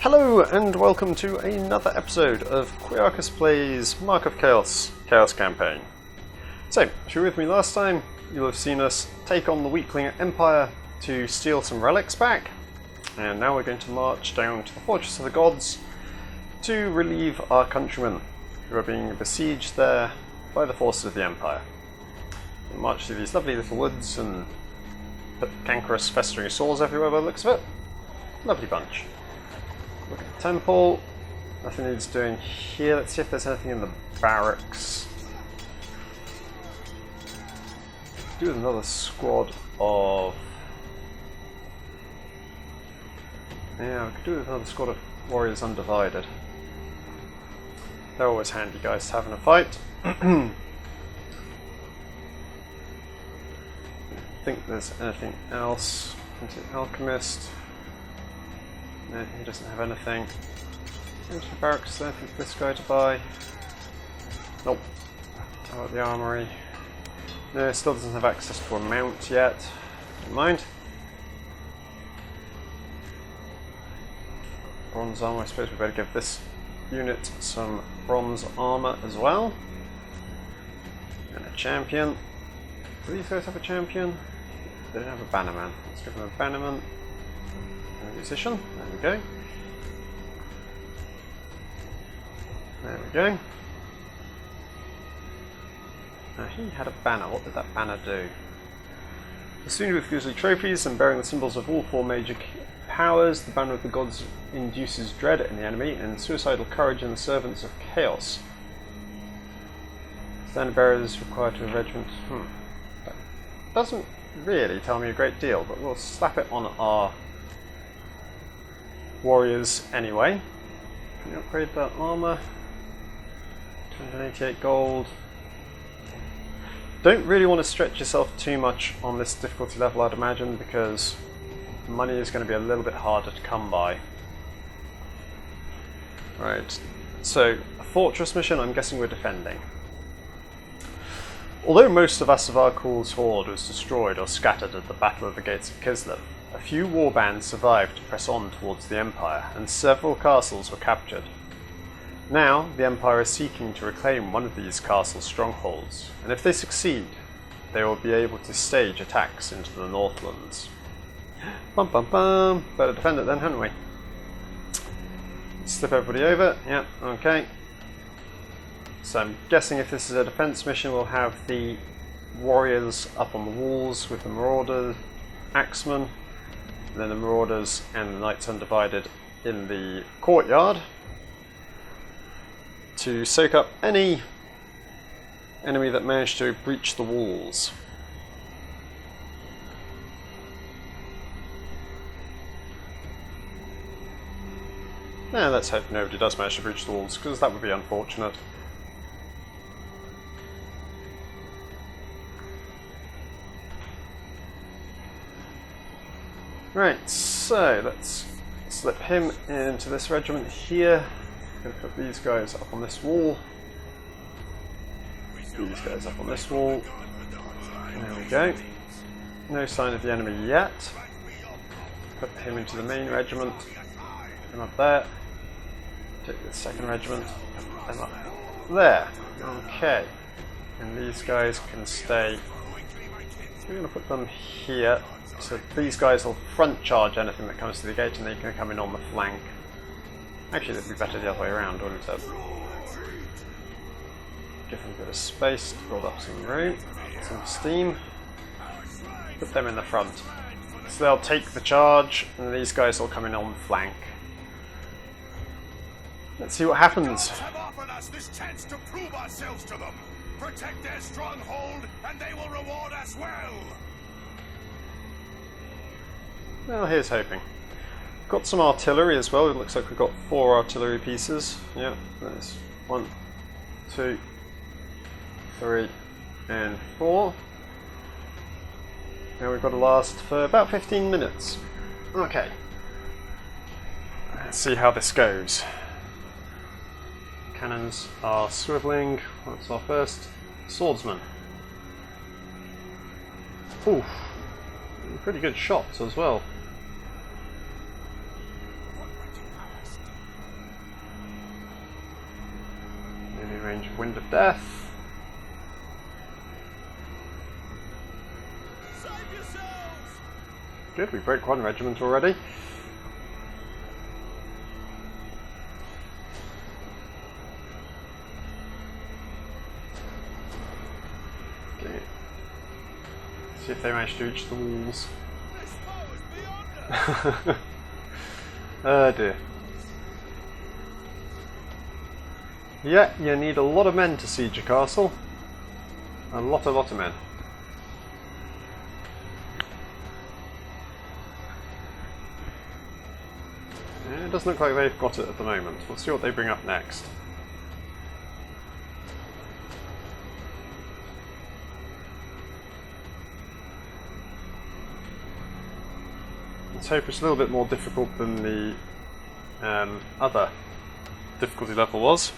Hello and welcome to another episode of Quiarcus Plays Mark of Chaos Campaign. So, if you were with me last time, you'll have seen us take on the weakling Empire to steal some relics back, and now we're going to march down to the Fortress of the Gods to relieve our countrymen who are being besieged there by the forces of the Empire. We'll march through these lovely little woods and put cankerous festering sores everywhere by the looks of it. Lovely bunch. Look at the temple. Nothing needs doing here. Let's see if there's anything in the barracks. Do another squad of... Yeah, we could do another squad of warriors undivided. They're always handy guys to have in a fight. I think there's anything else. Into the alchemist. No, he doesn't have anything. Into the barracks there for this guy to buy. Nope. How about the armory? No, still doesn't have access to a mount yet. Never mind. Bronze armor, I suppose we better give this unit some bronze armor as well. And a champion. Do these guys have a champion? They don't have a bannerman. Let's give them a bannerman. And a musician. There we go. There we go. Now he had a banner. What did that banner do? Festooned with grisly trophies and bearing the symbols of all four major powers, the banner of the gods induces dread in the enemy and suicidal courage in the servants of chaos. Standard bearers required to a regiment. That doesn't really tell me a great deal, but we'll slap it on our warriors anyway. Can you upgrade that armor? 288 gold. Don't really want to stretch yourself too much on this difficulty level, I'd imagine, because money is going to be a little bit harder to come by. Right, so a fortress mission, I'm guessing we're defending. Although most of Asavarkul's horde was destroyed or scattered at the Battle of the Gates of Kislev, a few warbands survived to press on towards the Empire, and several castles were captured. Now, the Empire is seeking to reclaim one of these castle strongholds, and if they succeed, they will be able to stage attacks into the Northlands. Bum bum bum! Better defend it then, hadn't we? Slip everybody over. Yep, okay. So I'm guessing if this is a defense mission, we'll have the warriors up on the walls with the marauder axemen, and then the marauders and the knights undivided in the courtyard to soak up any enemy that managed to breach the walls. Now let's hope nobody does manage to breach the walls, because that would be unfortunate. Right, so let's slip him into this regiment here. Going to put these guys up on this wall. These guys up on this wall. There we go. No sign of the enemy yet. Put him into the main regiment. Put him up there. Take the second regiment. Put them up there. Okay. And these guys can stay. We're going to put them here. So these guys will front charge anything that comes to the gate, and they can come in on the flank. Actually, it'd be better the other way around, wouldn't it? Give them a bit of space to build up some room, some steam. Put them in the front. So they'll take the charge, and these guys will come in on the flank. Let's see what happens. Have offered us this chance to prove ourselves to them. Protect their stronghold, and they will reward us well. Well, here's hoping. Got some artillery as well. It looks like we've got 4 artillery pieces. Yeah, there's 1, 2, 3, and 4. Now we've got to last for about 15 minutes. Okay. Let's see how this goes. Cannons are swiveling. That's our first swordsman. Oof. Pretty good shots as well. of death. Save yourselves! Good, we broke one regiment already. Okay. See if they manage to reach the walls. This foe is beyond us! Oh dear. Yeah, you need a lot of men to siege a castle. A lot of men. Yeah, it doesn't look like they've got it at the moment. We'll see what they bring up next. Let's hope it's a little bit more difficult than the other difficulty level was.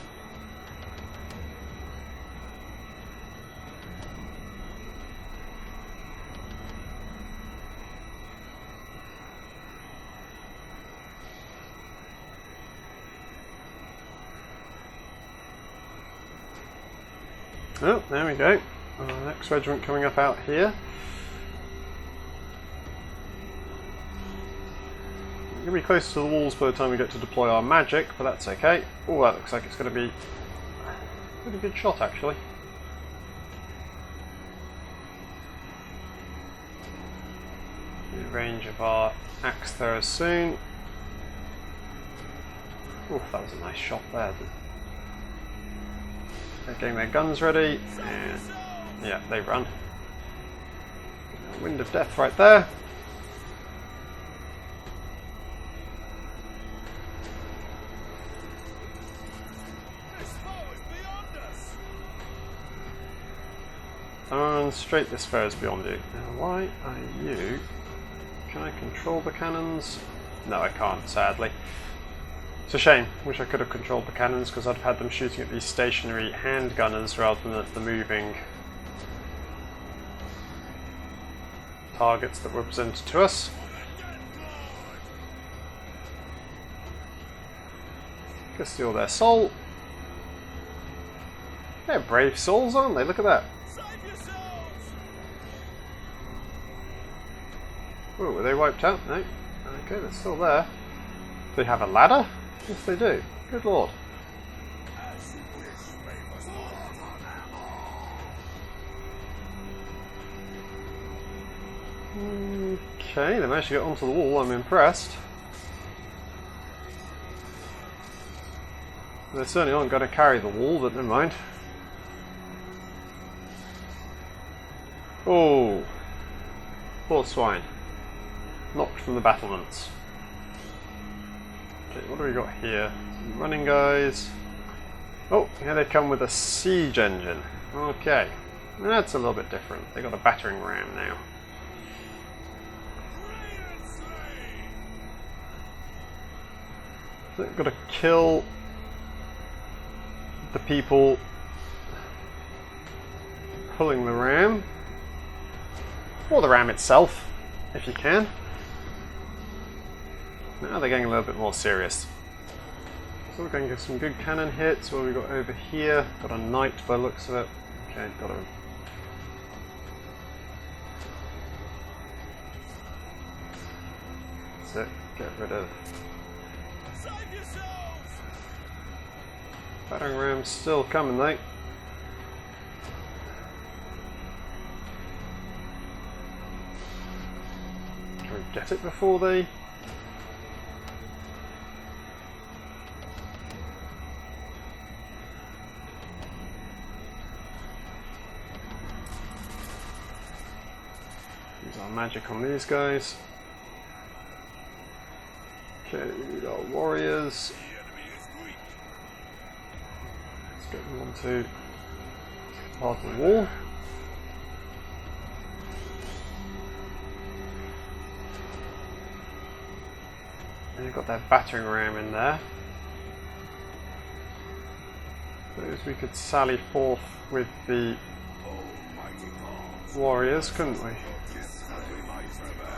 Oh, there we go. Next regiment coming up out here. We're going to be close to the walls by the time we get to deploy our magic, but that's okay. Oh, that looks like it's going to be a pretty good shot, actually. The range of our axe throwers soon. Oh, that was a nice shot there. They're getting their guns ready, and yeah, they run. Wind of death right there. This foe is beyond us! And straight this foe is beyond you. Now, why are you? Can I control the cannons? No, I can't, sadly. It's a shame. Wish I could have controlled the cannons because I'd have had them shooting at these stationary handgunners rather than at the moving targets that were presented to us. Go steal their soul. They're brave souls, aren't they? Look at that. Save yourselves! Oh, were they wiped out? No. Okay, they're still there. Do they have a ladder? Yes, they do. Good lord. As you wish, bravest lord on them all. Okay, they managed to get onto the wall. I'm impressed. They certainly aren't going to carry the wall, but never mind. Oh, poor swine. Knocked from the battlements. Okay, what do we got here? Some running guys. Oh, here they come with a siege engine. Okay, that's a little bit different. They got a battering ram now. So they've got to kill the people pulling the ram, or the ram itself, if you can. Now they're getting a little bit more serious. So we're going to get some good cannon hits. What have we got over here? Got a knight by the looks of it. Okay, got a... That's it. Get rid of... Save yourselves! Battering ram's still coming though. Can we get it before they... Use our magic on these guys. Okay, we need our warriors. The enemy is weak. Let's get them onto part of the wall. And you've got that battering ram in there. Suppose we could sally forth with the Almighty gods. warriors, couldn't we? Yes, that we might prevail.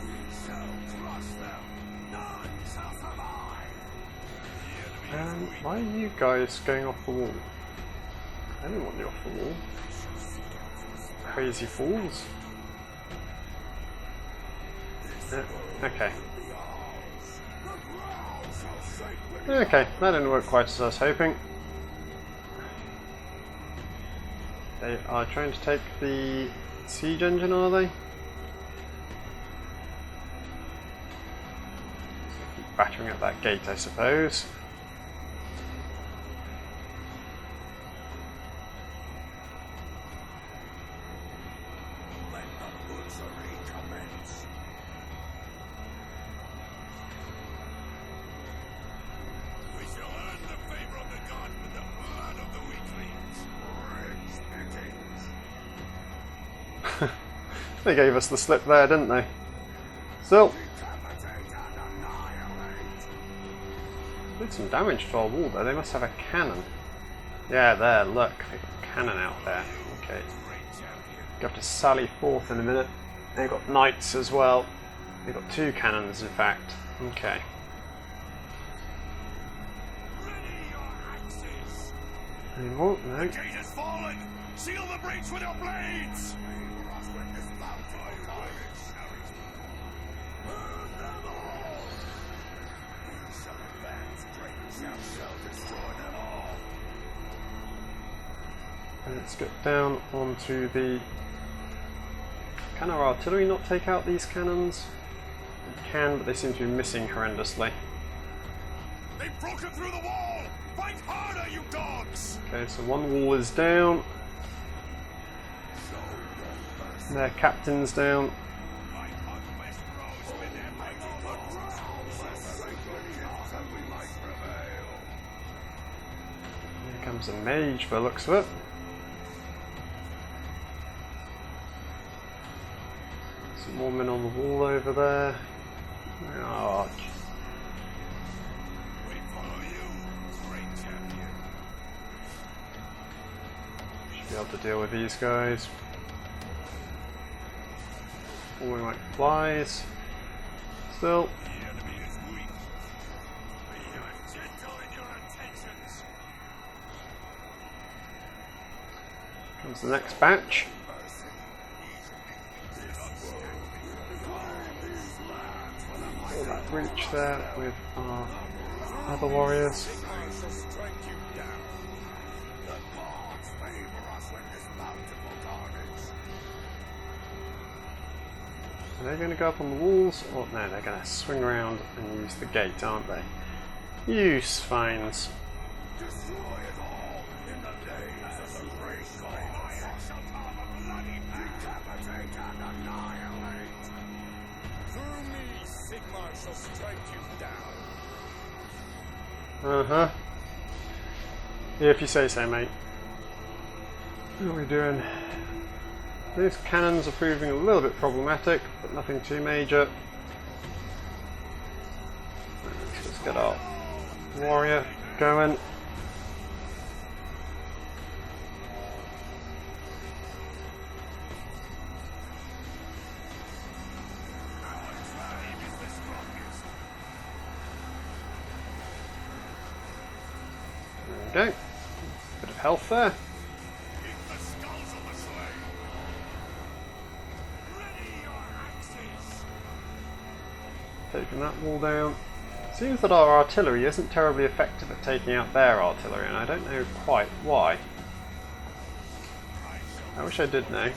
We shall crush them. Why are you guys going off the wall? I don't want you off the wall. Crazy fools. Okay. Okay, that didn't work quite as I was hoping. They are trying to take the siege engine, are they? Keep battering at that gate, I suppose. They gave us the slip there, didn't they? Still, did some damage to our wall though. They must have a cannon. Yeah, there, look, they've got a cannon out there. Okay. Go to sally forth in a minute. They've got knights as well. They've got 2 cannons, in fact. Okay. Any more? No. The gate has fallen! Seal the breach with your blades! Let's get down onto the... Can our artillery not take out these cannons? It can, but they seem to be missing horrendously. They've broken through the wall! Fight harder, you dogs! Okay, so one wall is down. Their captain's down. Here comes a mage by the looks of it. Some more men on the wall over there. Oh. Should be able to deal with these guys. Falling like flies. Still. The enemy is weak. Be gentle in your intentions. Comes the next batch. All that breach there with our other warriors. Are they going to go up on the walls? Or no, they're going to swing around and use the gate, aren't they? You swines. Destroy it all in the days of the great bloody decapitate and annihilate. Through me, Sigmar shall strike you down. Uh-huh. Yeah, if you say so, mate. What are we doing? These cannons are proving a little bit problematic, but nothing too major. Let's just get our warrior going. There we go. Bit of health there. Taking that wall down. Seems that our artillery isn't terribly effective at taking out their artillery, and I don't know quite why. I wish I did know.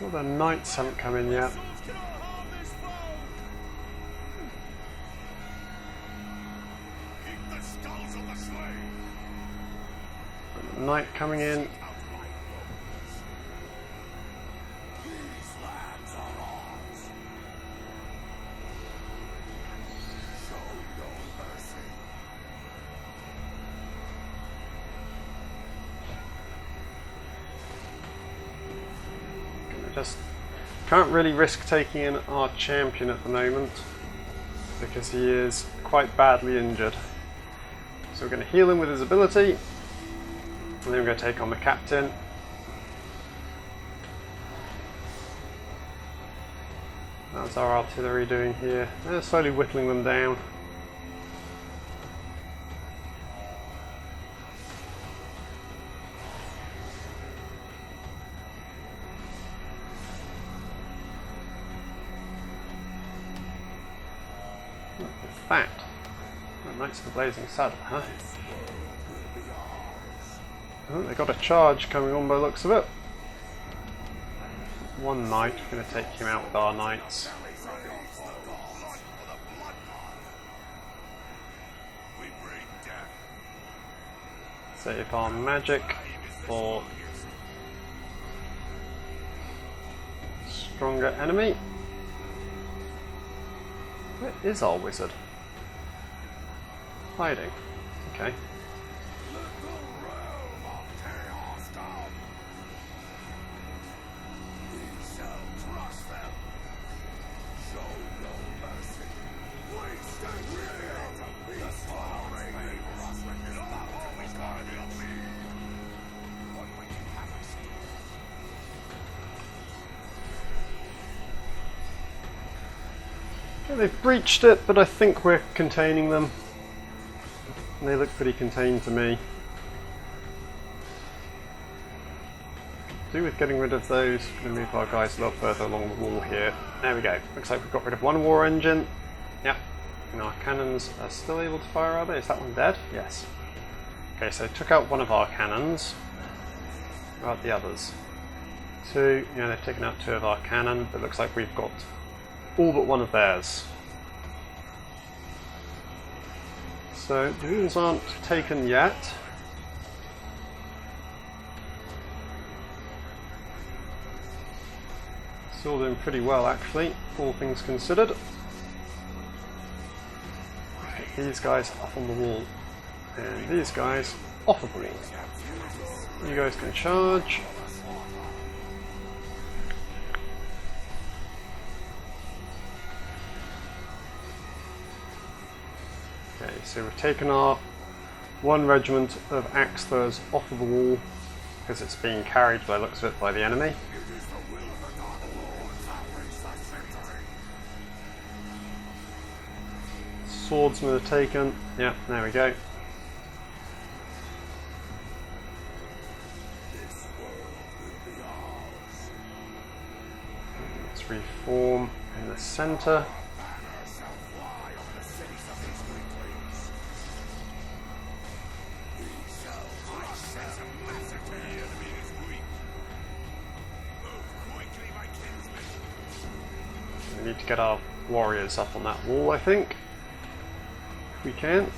Well, the knights haven't come in yet. Got the knight coming in. Just Can't really risk taking in our champion at the moment because he is quite badly injured. So we're going to heal him with his ability, and then we're going to take on the captain. That's our artillery doing here. They're slowly whittling them down. Fact. Knights of the Blazing Saddle, huh? Oh, they got a charge coming on by the looks of it. One knight, we're going to take him out with our knights. Save our magic for stronger enemy. Where is our wizard? Hiding. Okay. They've breached it, but I think we're containing them. They look pretty contained to me. Do with getting rid of those. I'm going to move our guys a little further along the wall here. There we go. Looks like we've got rid of one war engine. Yep. And our cannons are still able to fire, are they? Is that one dead? Yes. Okay, so took out one of our cannons. What about the others? Two. Yeah, they've taken out two of our cannon, but it looks like we've got all but one of theirs. So the walls aren't taken yet. Still doing pretty well actually, all things considered. Get these guys up on the wall. And these guys off of the wall. You guys can charge. Okay, so we've taken our one regiment of axe throwers off of the wall because it's being carried by the looks of it by the enemy. Swordsmen are taken. Yeah, there we go. Let's reform in the centre. We need to get our warriors up on that wall, I think. If we can.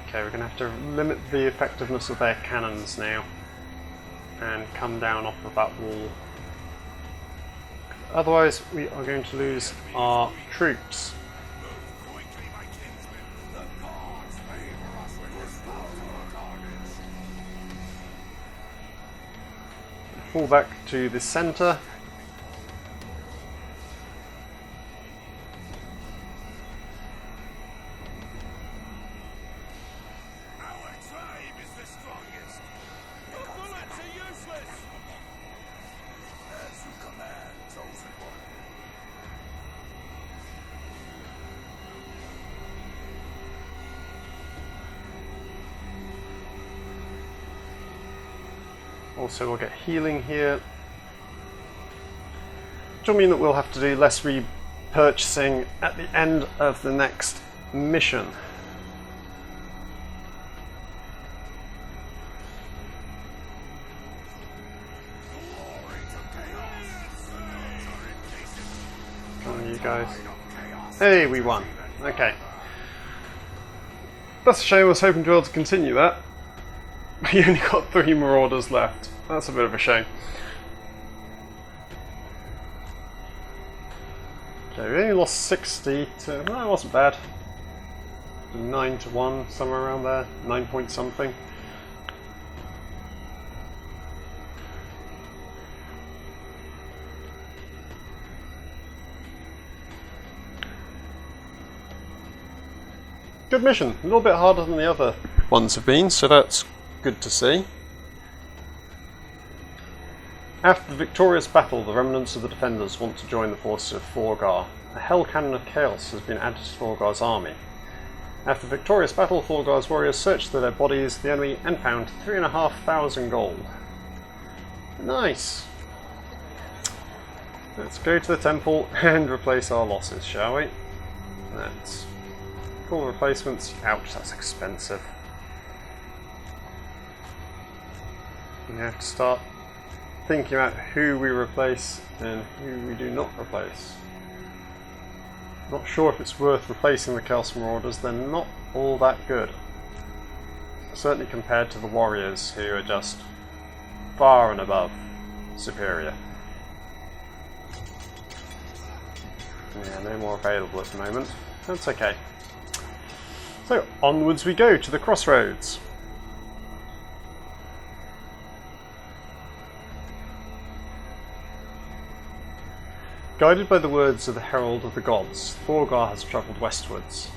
Okay, we're going to have to limit the effectiveness of their cannons now and come down off of that wall. Otherwise, we are going to lose our troops. Fall back to the centre. Also we'll get healing here, which will mean that we'll have to do less repurchasing at the end of the next mission. Come on you guys. Hey, we won. Okay. That's a shame, I was hoping to be able to continue that. We only got 3 marauders left. That's a bit of a shame. Okay, we only lost 60 to... No, it wasn't bad. 9 to 1, somewhere around there. 9 point something. good mission. A little bit harder than the other ones have been, so that's good to see. After the victorious battle, the remnants of the defenders want to join the forces of Thorgar. A Hell Cannon of Chaos has been added to Thorgar's army. After the victorious battle, Thorgar's warriors searched their bodies, the enemy, and found 3,500 gold. Nice! Let's go to the temple and replace our losses, shall we? Let's call replacements. Ouch, that's expensive. We have to start thinking about who we replace and who we do not replace. Not sure if it's worth replacing the Chaos Marauders, they're not all that good. Certainly compared to the warriors, who are just far and above superior. Yeah, no more available at the moment. That's okay. So, onwards we go to the crossroads. Guided by the words of the Herald of the Gods, Thorgar has travelled westwards.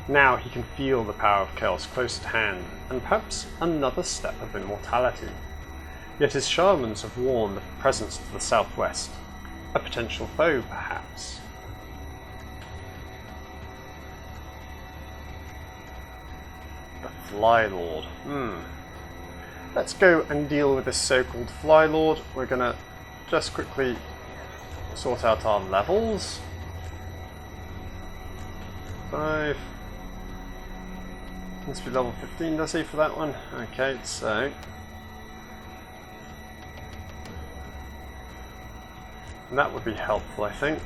Now he can feel the power of Chaos close at hand, and perhaps another step of immortality. Yet his shamans have warned of a presence to the southwest. A potential foe, perhaps. The Fly Lord. Let's go and deal with this so-called Fly Lord. We're gonna just quickly sort out our levels. 5. Needs to be level 15, does he, for that one? Okay, so and that would be helpful, I think.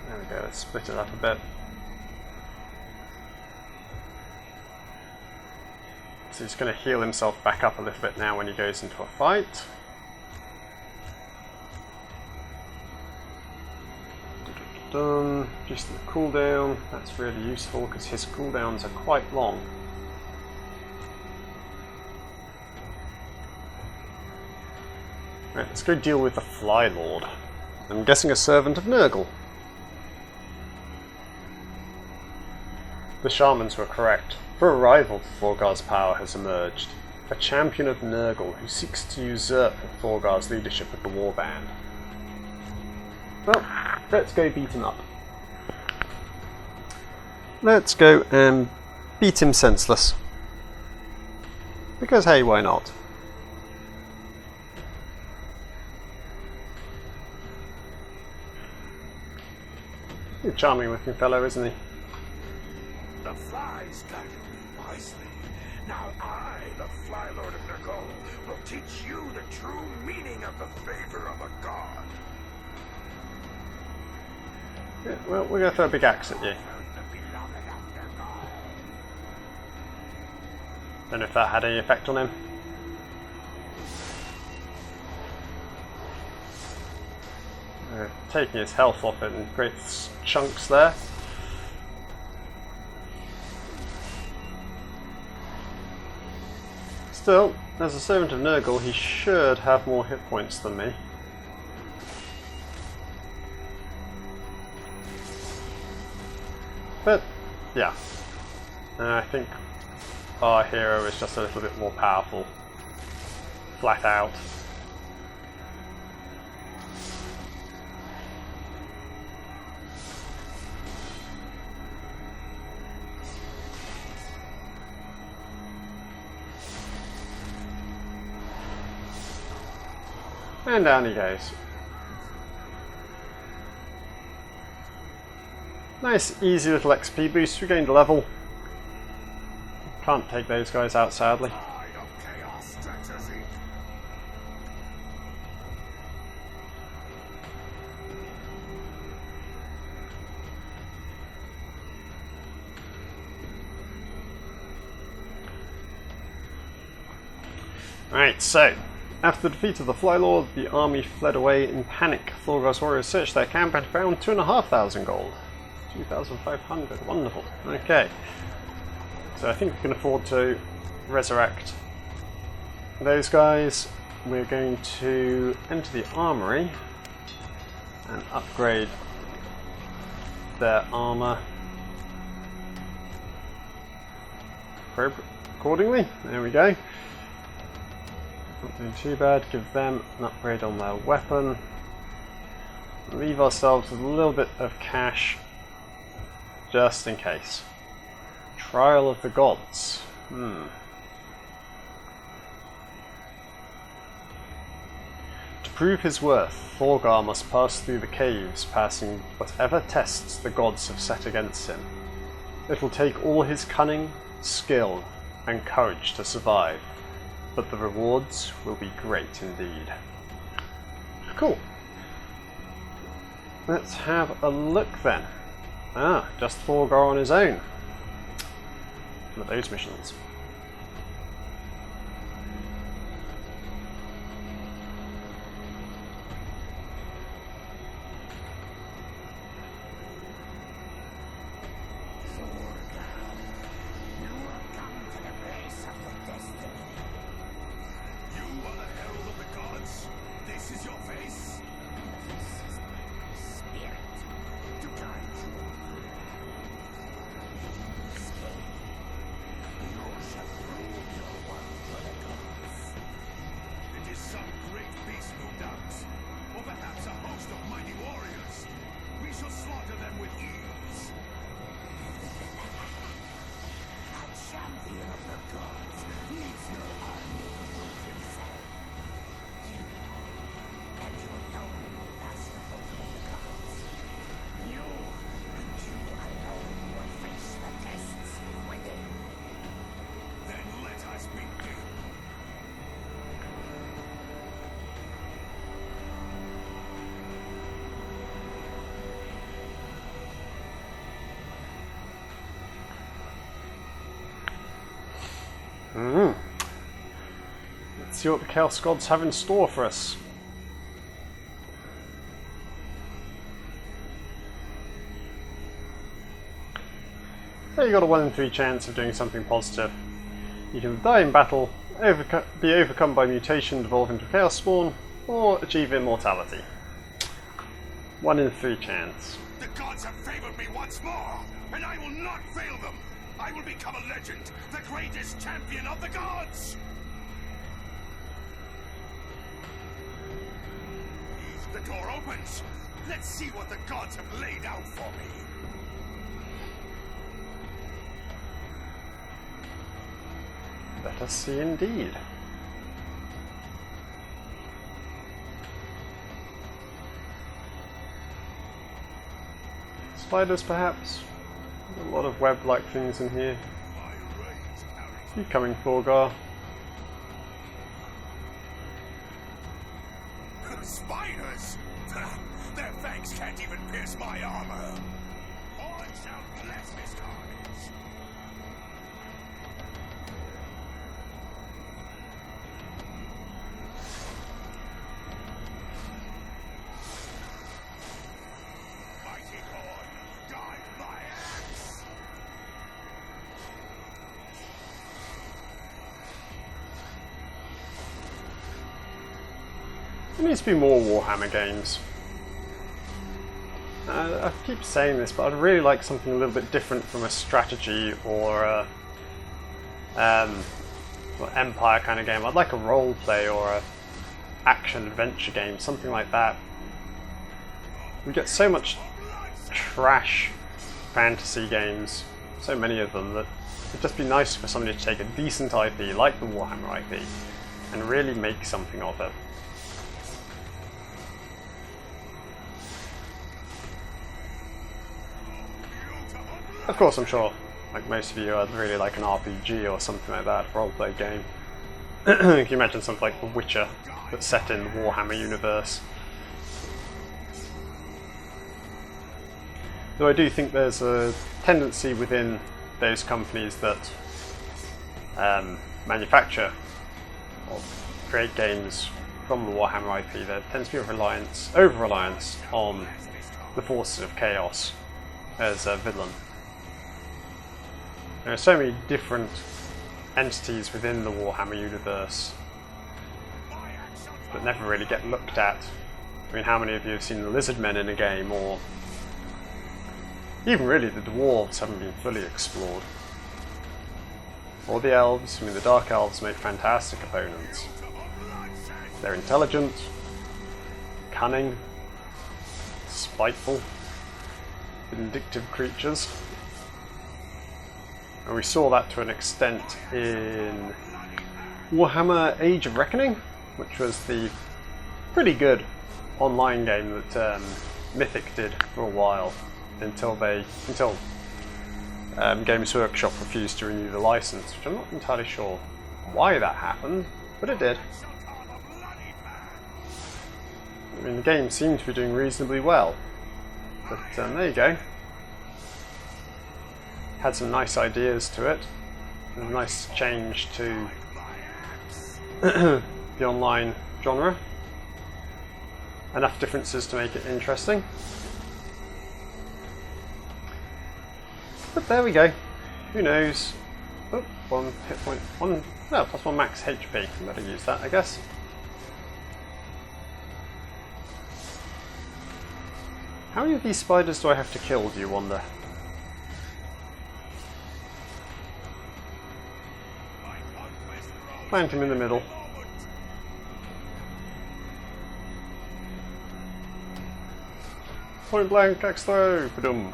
There we go, let's split it up a bit. So he's going to heal himself back up a little bit now when he goes into a fight. Just the cooldown, that's really useful because his cooldowns are quite long. Right, let's go deal with the Fly Lord. I'm guessing a servant of Nurgle. The shamans were correct, for a rival to Thorgar's power has emerged. A champion of Nurgle who seeks to usurp Thorgar's leadership of the warband. Well, let's go beat him up. Let's go and beat him senseless. Because hey, why not? He's a charming looking fellow, isn't he? The flies guided me wisely. Now I, the Fly Lord of Nurgle, will teach you the true meaning of the favor of a god. Yeah, well, we're going to throw a big axe at you. Don't know if that had any effect on him. Taking his health off it in great chunks there. Still, as a servant of Nurgle, he should have more hit points than me. But, yeah. I think our hero is just a little bit more powerful. Flat out. And down he goes. Nice, easy little XP boost. We gained a level. Can't take those guys out, sadly. Right, so after the defeat of the Fly Lord, the army fled away in panic. Thorgar's warriors searched their camp and found 2,500 gold. 2,500, wonderful. Okay. So I think we can afford to resurrect those guys. We're going to enter the armory and upgrade their armor. accordingly. There we go. Not doing too bad. Give them an upgrade on their weapon. Leave ourselves with a little bit of cash just in case. Trial of the Gods. To prove his worth, Thorgar must pass through the caves, passing whatever tests the gods have set against him. It will take all his cunning, skill, and courage to survive, but the rewards will be great indeed. Cool. Let's have a look then. Just Thorgar on his own. What are those missions? Let's see what the Chaos Gods have in store for us. So you got a 1 in 3 chance of doing something positive. You can die in battle, be overcome by mutation, devolve into a Chaos Spawn, or achieve immortality. 1 in 3 chance. The gods have favored me once more, and I will not fail them. I will become a legend, the greatest champion of the gods! The door opens. Let's see what the gods have laid out for me. Let us see indeed. Spiders, perhaps? A lot of web-like things in here. Keep coming, Thorgar. Spiders? Their fangs can't even pierce my armor. All shall bless this carnage. Mighty Lord, guide my axe. There needs to be more Warhammer games. I keep saying this, but I'd really like something a little bit different from a strategy or a Empire kind of game. I'd like a role play or a action adventure game, something like that. We get so much trash fantasy games, so many of them, that it'd just be nice for somebody to take a decent IP like the Warhammer IP and really make something of it. Of course, I'm sure, like most of you, I'd really like an RPG or something like that, role-play game. Can you imagine something like The Witcher that's set in the Warhammer universe? Though I do think there's a tendency within those companies that manufacture or create games from the Warhammer IP, there tends to be a over-reliance on the forces of chaos as a villain. There are so many different entities within the Warhammer universe that never really get looked at. I mean, how many of you have seen the Lizardmen in a game, or even really the Dwarves haven't been fully explored. or the elves. I mean, the Dark Elves make fantastic opponents. They're intelligent, cunning, spiteful, vindictive creatures. And we saw that to an extent in Warhammer Age of Reckoning, which was the pretty good online game that Mythic did for a while until Games Workshop refused to renew the license, which I'm not entirely sure why that happened, but it did. I mean, the game seemed to be doing reasonably well, but there you go. Had some nice ideas to it, a nice change to the online genre. Enough differences to make it interesting. But there we go. Who knows? Oh, 1 hit point. Plus 1 max HP. Better use that, I guess. How many of these spiders do I have to kill, do you wonder? Plant him in the middle. Point blank, axe throw! Ba-dum.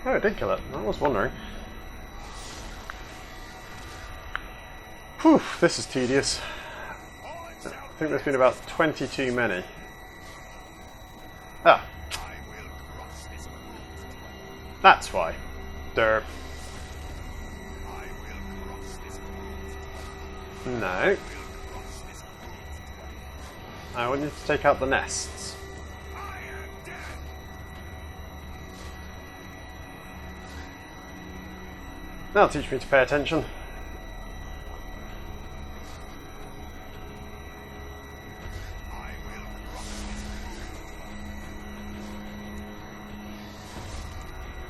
Oh, it did kill it. I was wondering. Whew, this is tedious. I think there's been about 20 too many. Ah. That's why. Derp. No. I want you to take out the nests. That'll teach me to pay attention.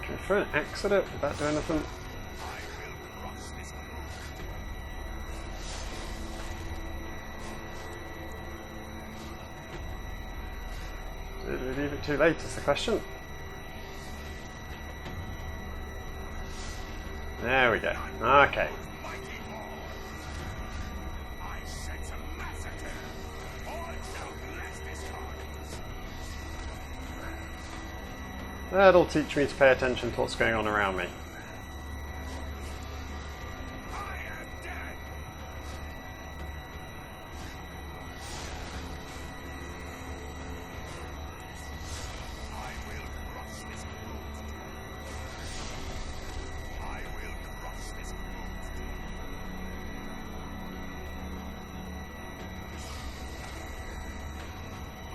Can you throw an axe at it? Would that do anything? Did we leave it too late is the question. There we go. Okay. That'll teach me to pay attention to what's going on around me.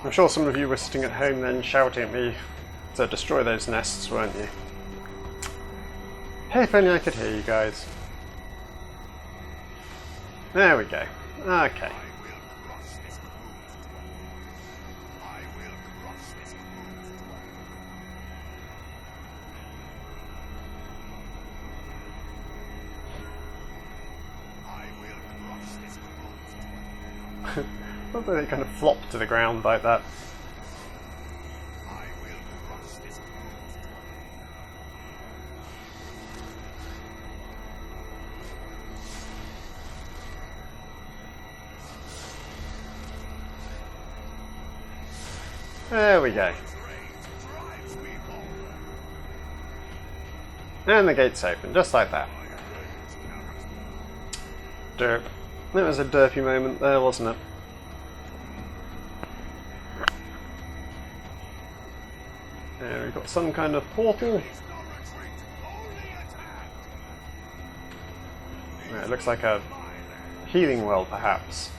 I'm sure some of you were sitting at home then shouting at me to destroy those nests, weren't you? Hey, if only I could hear you guys. There we go. Okay. I thought they kind of flopped to the ground like that. There we go. And the gate's open, just like that. Derp. That was a derpy moment there, wasn't it? There, we've got some kind of portal. It looks like a healing well, perhaps.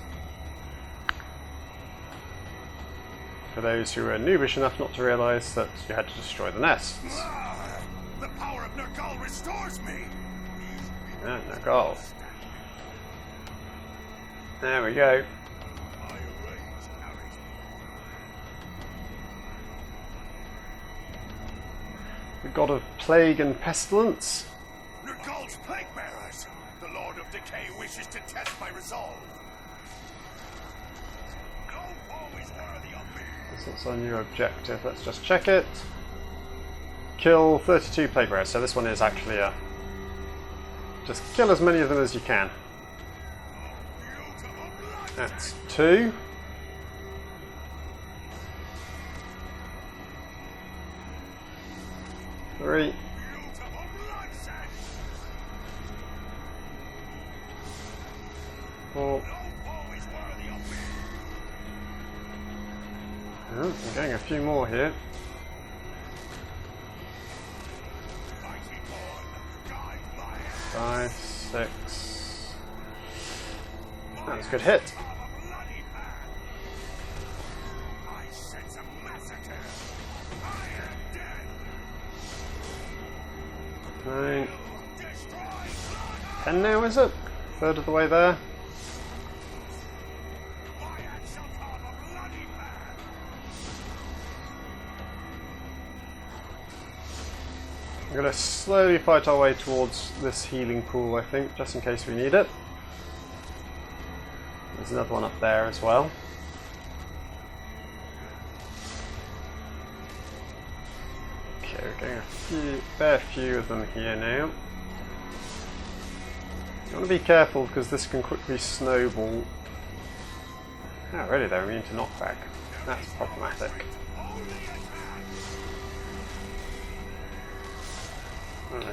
For those who are noobish enough not to realise that you had to destroy the nests. The power of Nergal restores me. Yeah, Nergal. There we go. The god of plague and pestilence. Nergal's plague bearers. The Lord of Decay wishes to test my resolve. No foe is worthy of me. This looks our new objective. Let's just check it. kill 32 plague bearers, so this one is actually a... just kill as many of them as you can. That's 2. Three. Four. Oh, I'm getting a few more here. 5, 6. That was a good hit. 9. 10 now, is it? Third of the way there. We're going to slowly fight our way towards this healing pool, I think, just in case we need it. There's another one up there as well. Okay, we're getting a fair few of them here now. You want to be careful because this can quickly snowball. Oh, really? They're immune to knockback. That's problematic.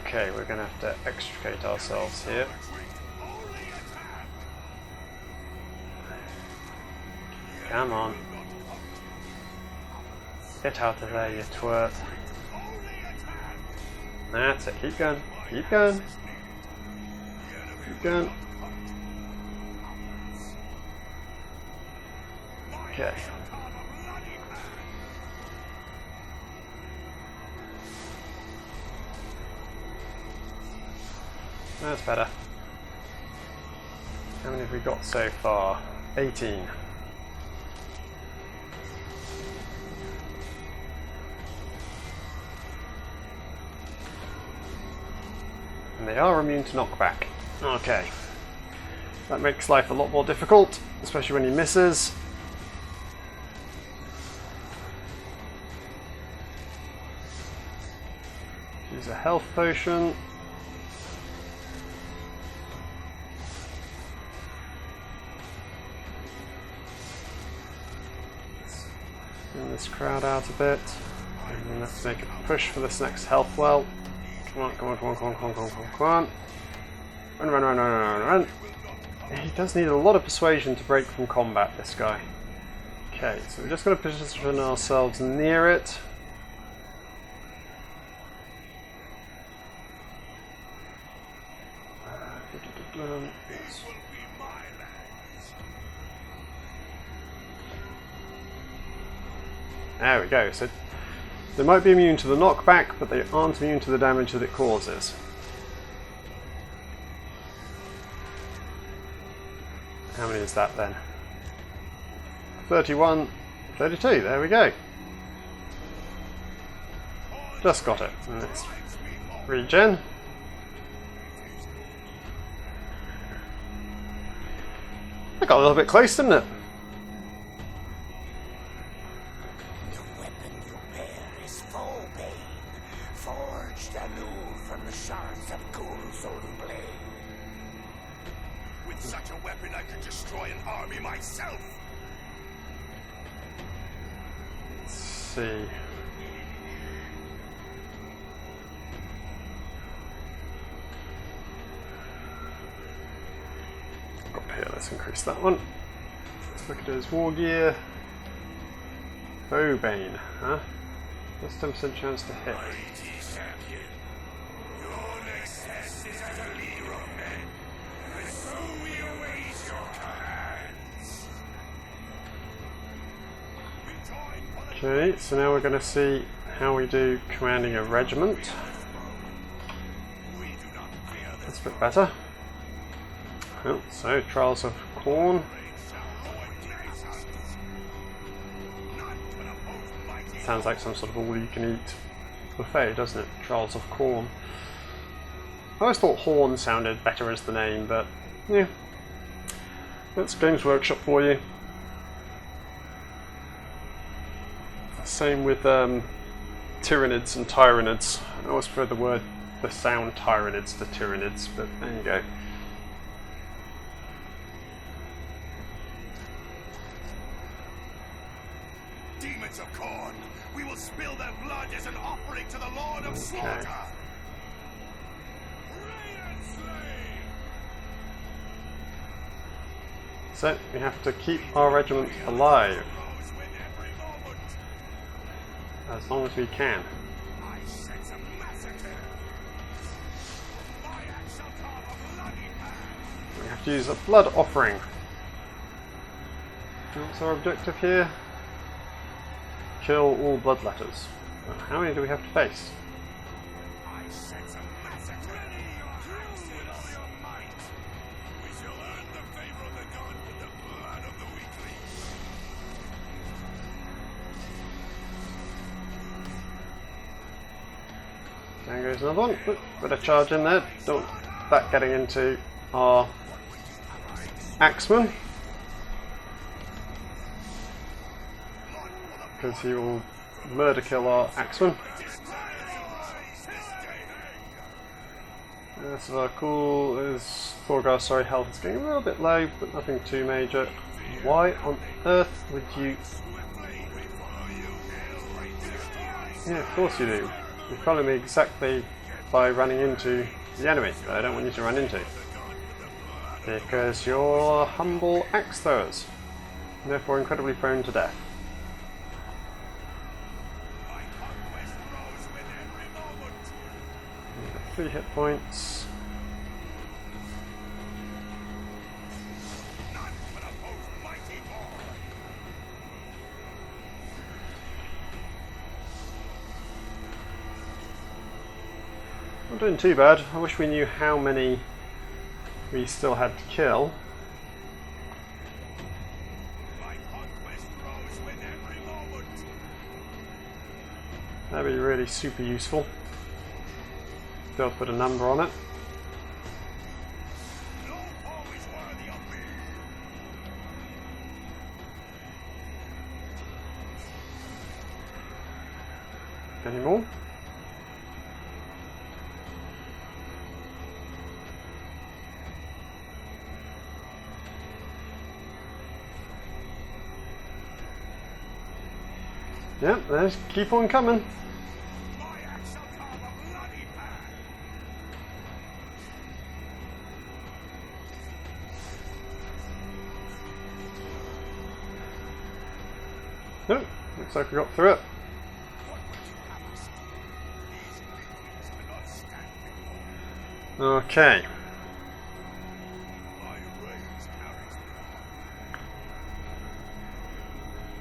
Okay, we're going to have to extricate ourselves here. Come on. Get out of there, you twerp. That's it. Keep going. Keep going. Keep going. Okay. That's better. How many have we got so far? 18. And they are immune to knockback. Okay. That makes life a lot more difficult, especially when he misses. Use a health potion. This crowd out a bit, and then let's make a push for this next health well. Come on, come on, come on, come on, come on, come on, come on. Run, run, run, run, run, run. He does need a lot of persuasion to break from combat, this guy. Okay, so we're just going to position ourselves near it. There we go. So they might be immune to the knockback, but they aren't immune to the damage that it causes. How many is that then? 31, 32, there we go. Just got it. Let's regen. I got a little bit close, didn't it? See. Up here, let's increase that one. Let's look at his war gear. Bowbane, huh? Plus 10% chance to hit. Okay, so now we're going to see how we do commanding a regiment. That's a bit better. Oh, so, Trials of Corn. Sounds like some sort of all-you-can-eat buffet, doesn't it? Trials of Corn. I always thought Horn sounded better as the name, but yeah. That's Games Workshop for you. Same with Tyranids and Tyranids. I always prefer the sound Tyranids to Tyranids, but there you go. Demons of corn, we will spill their blood as an offering to the Lord of Slaughter. So we have to keep our regiment alive as long as we can. We have to use a blood offering. What's our objective here? Kill all bloodletters. How many do we have to face? There goes another one. Oop, bit of charge in there. Don't want that getting into our axeman, because he will murder kill our axeman. This is our cool. Is Thorgar's health is getting a little bit low, but nothing too major. Why on earth would you? Yeah, of course you do. You follow me exactly by running into the enemy that I don't want you to run into. Because you're humble axe throwers, and therefore incredibly prone to death. 3 hit points. Not doing too bad. I wish we knew how many we still had to kill. That'd be really super useful. Be able to put a number on it. Any more? Yep, let's keep on coming. Oh, looks like we got through it. Okay.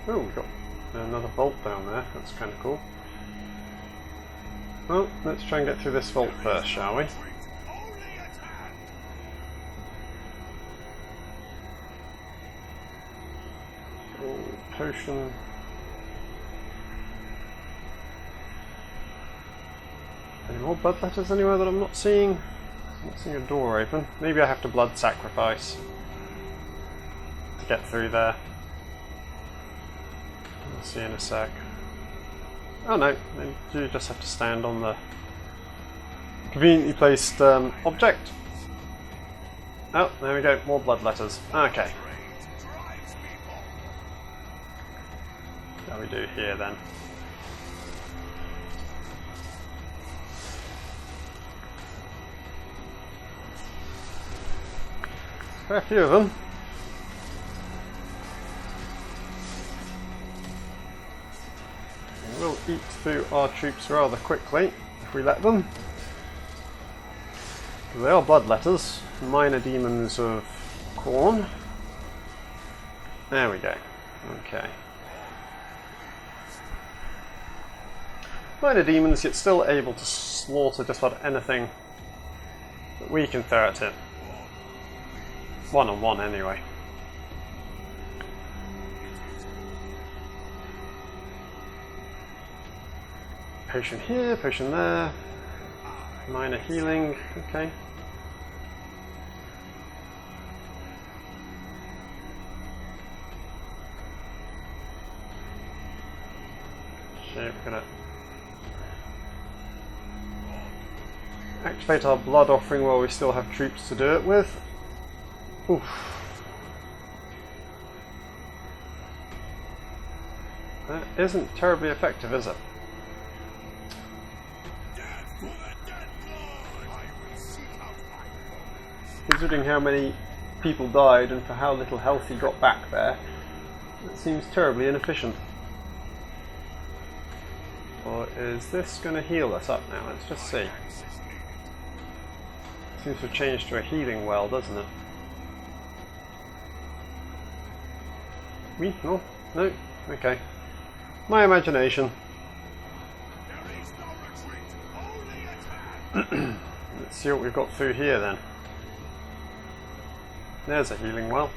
Oh, we've got another vault down there. That's kind of cool. Well, let's try and get through this vault first, shall we? Oh, potion. Any more bloodletters anywhere that I'm not seeing? I'm not seeing a door open. Maybe I have to blood sacrifice to get through there. We'll see in a sec. Oh no, you just have to stand on the conveniently placed object. Oh, there we go, more bloodletters. Okay. What do we do here then? Quite a few of them. We'll eat through our troops rather quickly if we let them. They are bloodletters, minor demons of corn. There we go. Okay. Minor demons, yet still able to slaughter just about anything that we can throw at it. One-on-one anyway. Potion here, potion there. Minor healing, okay. Shit, we're gonna activate our blood offering while we still have troops to do it with. Oof. That isn't terribly effective, is it? Considering how many people died and for how little health he got back there, it seems terribly inefficient. Or is this going to heal us up now? Let's just see. Seems to have changed to a healing well, doesn't it? Me? No? No? Okay. My imagination. Let's see what we've got through here then. There's a healing well.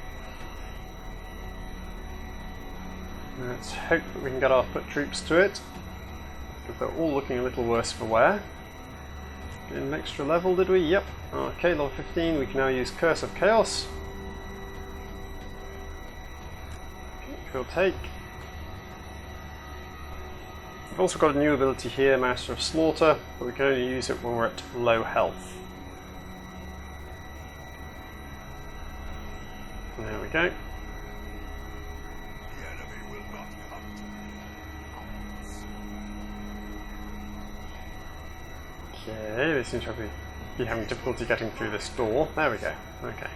Let's hope that we can get our foot troops to it, because they're all looking a little worse for wear. Get an extra level, did we? Yep. Okay, level 15. We can now use Curse of Chaos. Which we'll take. We've also got a new ability here, Master of Slaughter, but we can only use it when we're at low health. There we go. The enemy will not come to me. Okay, they seem to be having difficulty getting through this door. There we go. Okay.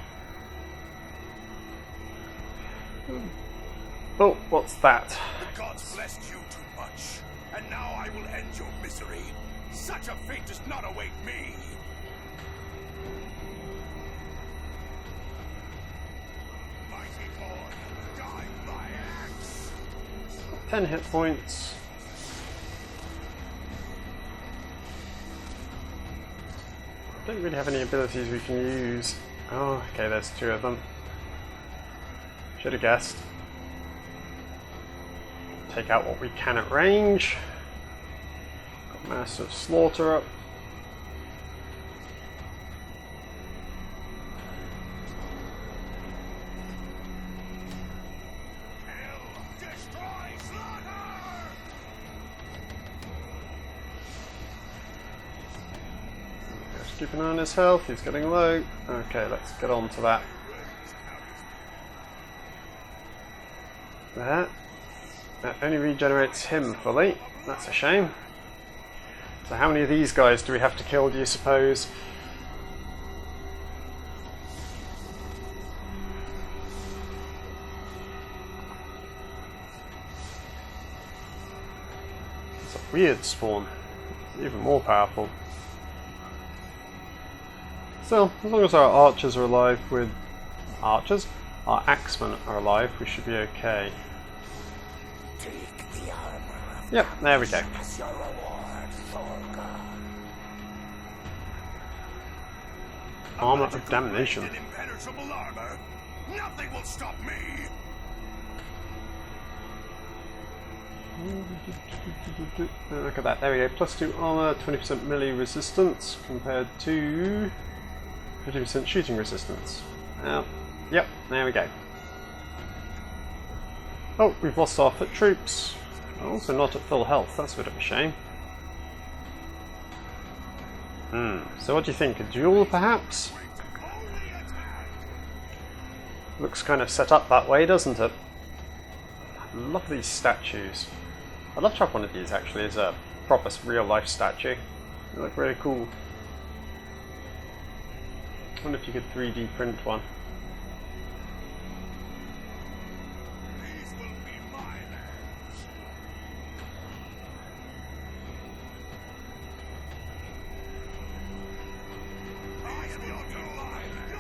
Oh, what's that? The gods blessed you too much, and now I will end your misery. Such a fate does not await me. Mighty Lord, guide my axe. 10 hit points. Don't really have any abilities we can use. Oh, okay, there's two of them. Should have guessed. Take out what we can at range. Got Massive Slaughter up. Just keep an eye on his health, he's getting low. Okay, let's get on to that. There. That only regenerates him fully. That's a shame. So how many of these guys do we have to kill, do you suppose? It's a weird spawn. It's even more powerful. Still, as long as our archers are alive with... Archers? Our axemen are alive, we should be okay. Yep, there we go. Armor of Damnation. Impenetrable armor. Nothing will stop me. Look at that, there we go. +2 armor, 20% melee resistance compared to 50% shooting resistance. Yep, there we go. Oh, we've lost our foot troops. Also not at full health, that's a bit of a shame. So what do you think? A duel, perhaps? Looks kind of set up that way, doesn't it? I love these statues. I'd love to have one of these, actually, as a proper real-life statue. They look really cool. I wonder if you could 3D print one.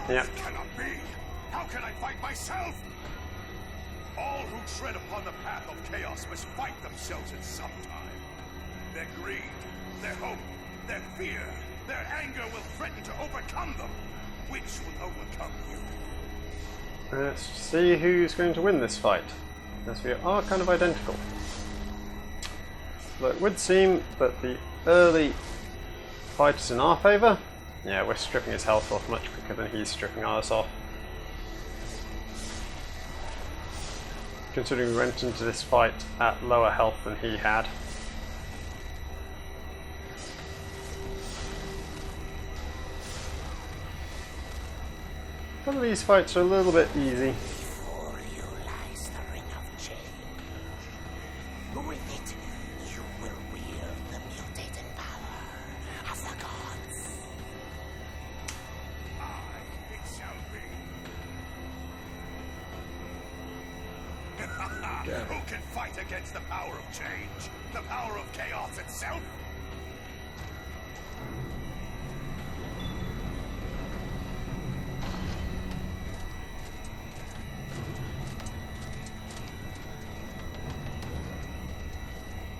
Yep. It cannot be. How can I fight myself? All who tread upon the path of chaos must fight themselves at some time. Their greed, their hope, their fear, their anger will threaten to overcome them. Which will overcome you? Let's see who's going to win this fight. Because we are kind of identical. But it would seem that the early fight is in our favour. Yeah, we're stripping his health off much quicker than he's stripping ours off. Considering we went into this fight at lower health than he had. Some of these fights are a little bit easy. Before you lies the ring of change. With it, you will wield the mutating power of the gods. Aye, it shall be. Who can fight against the power of change? The power of chaos itself?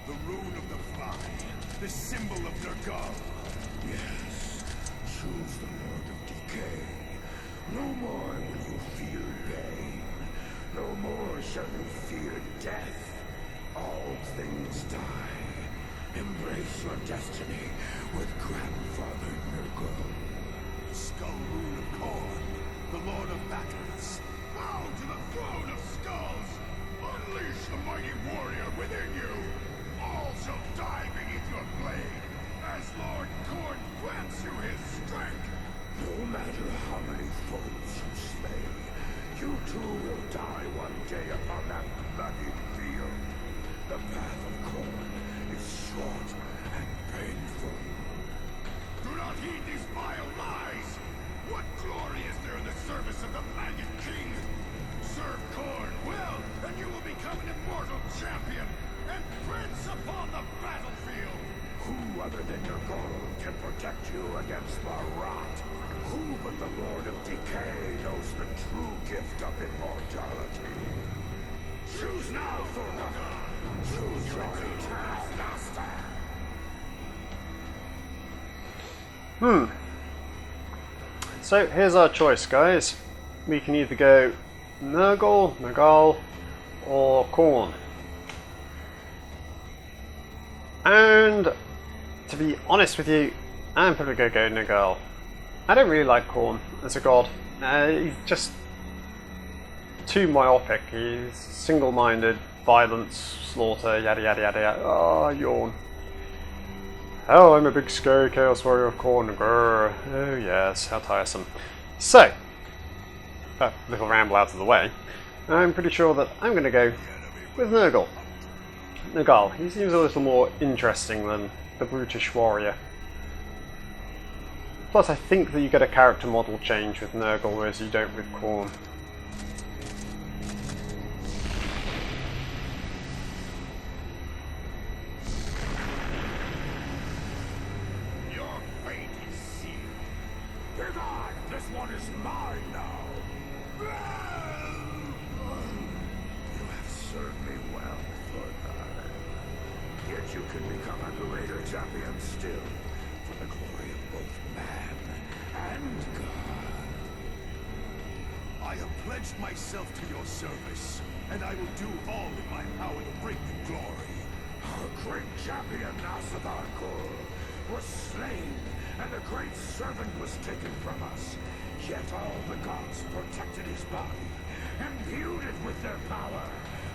The rune of the fly, the symbol of Nergal. Yes, choose the Lord of Decay. No more will you feel pain. No more shall you fear death. All things die. Embrace your destiny with Grandfather Nergal. Skull rune of Korn, the Lord of Battles. Bow to the throne of skulls! Unleash the mighty warrior within you! All shall die beneath your blade, as Lord Korn grants you his strength! No matter how many foes you slay, you too will die one day upon that bloody field. The path of Korn is short and painful. Do not heed these vile lies! What glory is there in the service of the Maggot King? Serve Korn well, and you will become an immortal champion and prince upon the battlefield! Who other than Nergal can protect you against the rot? Who but the Lord of Decay knows the true gift of immortality? Choose now, Thorna! Choose your eternal master! So here's our choice, guys. We can either go Nergal, or Korn. And to be honest with you, I'm probably going to go Nergal. I don't really like Korn as a god. He's just too myopic. He's single-minded, violence, slaughter, yada yada yada yada. Oh, yawn. Oh, I'm a big scary chaos warrior of Korn. Grr. Oh yes, how tiresome. So, that little ramble out of the way, I'm pretty sure that I'm going to go with Nergal. Nergal. He seems a little more interesting than the brutish warrior. Plus, I think that you get a character model change with Nergal, whereas you don't with Korn. Your fate is sealed. Begone! This one is mine now! You have served me well, Thorna. Yet you can become a greater champion still, for the glory of both man and God. I have pledged myself to your service, and I will do all in my power to bring you glory. Our great champion Nasabarkor was slain, and the great servant was taken from us. Yet all the gods protected his body, imbued it with their power,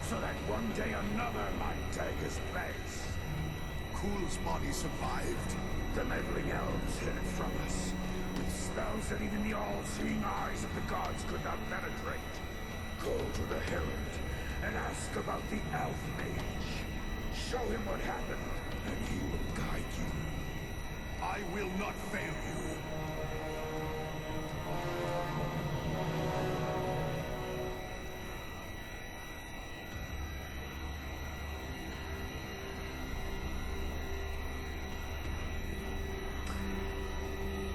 so that one day another might take his place. Kul's body survived. The meddling elves hid it from us, with spells that even the all-seeing eyes of the gods could not penetrate. Go to the Herald and ask about the Elf Mage. Show him what happened, and he will guide you. I will not fail you.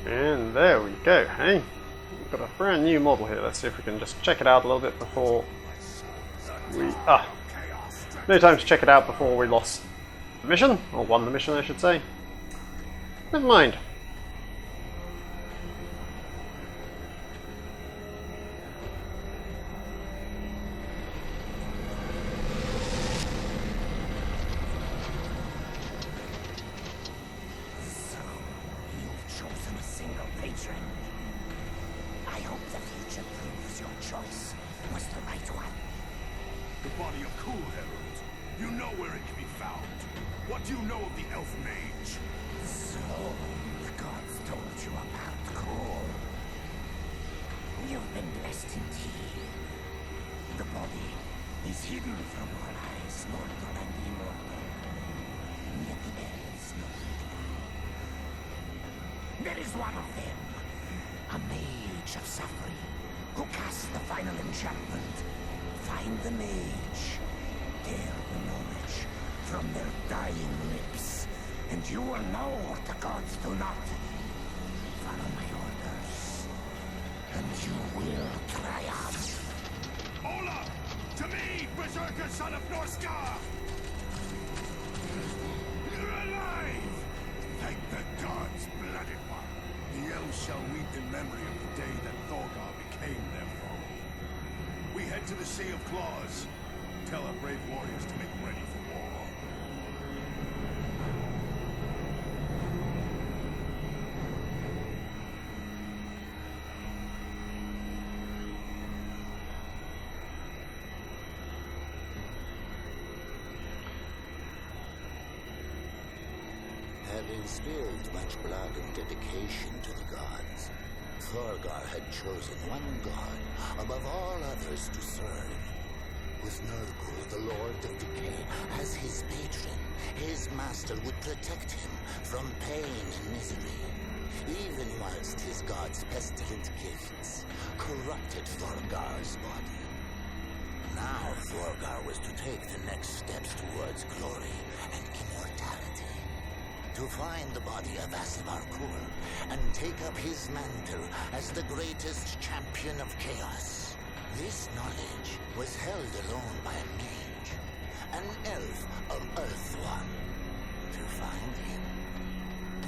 And there we go, hey? We've got a brand new model here. Let's see if we can just check it out a little bit before we... no time to check it out before we lost the mission, or won the mission I should say. Never mind. So, you've chosen a single patron. I hope the future proves your choice was the right one. The body of Kul, Herald. You know where it can be found. What do you know of the Elf Mage? So, the gods told you about Kul. You've been blessed indeed. The body is hidden from all eyes, mortal and immortal. Yet there is no reply. There is one of them, a mage of suffering, who casts the final enchantment. Find the mage, tear the knowledge from their dying lips, and you will know what the gods do not. Follow my orders, and you will triumph. Olaf! To me, Berserker son of Norskar! You're alive! Thank the gods, blooded one. The elves shall weep in memory of the day that Thorgar became their foe. We head to the Sea of Claws. Tell our brave warriors to make ready for war. Having spilled much blood and dedication to the gods, Thorgar had chosen one god above all others to serve. With Nurgle, the Lord of Decay, as his patron, his master would protect him from pain and misery, even whilst his god's pestilent gifts corrupted Thorgar's body. Now Thorgar was to take the next steps towards glory and immortality. To find the body of Asivar Kul and take up his mantle as the greatest champion of chaos. This knowledge was held alone by a mage, an elf of Earthone. To find him,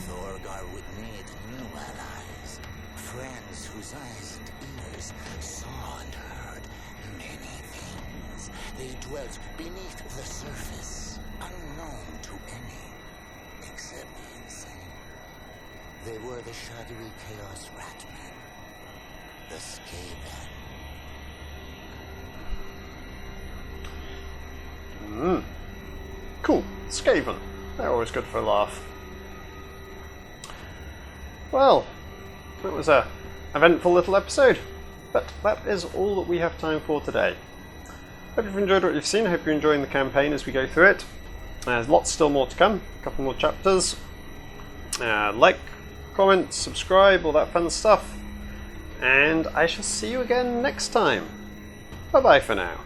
Thorgar would need new allies, friends whose eyes and ears saw and heard many things. They dwelt beneath the surface, unknown to any, except the insane. They were the shadowy Chaos Ratmen, the Skaven. Cool. Skaven. They're always good for a laugh. Well, that was a eventful little episode, but that is all that we have time for today. Hope you've enjoyed what you've seen. I hope you're enjoying the campaign as we go through it. There's lots still more to come. A couple more chapters. Like, comment, subscribe, all that fun stuff. And I shall see you again next time. Bye bye for now.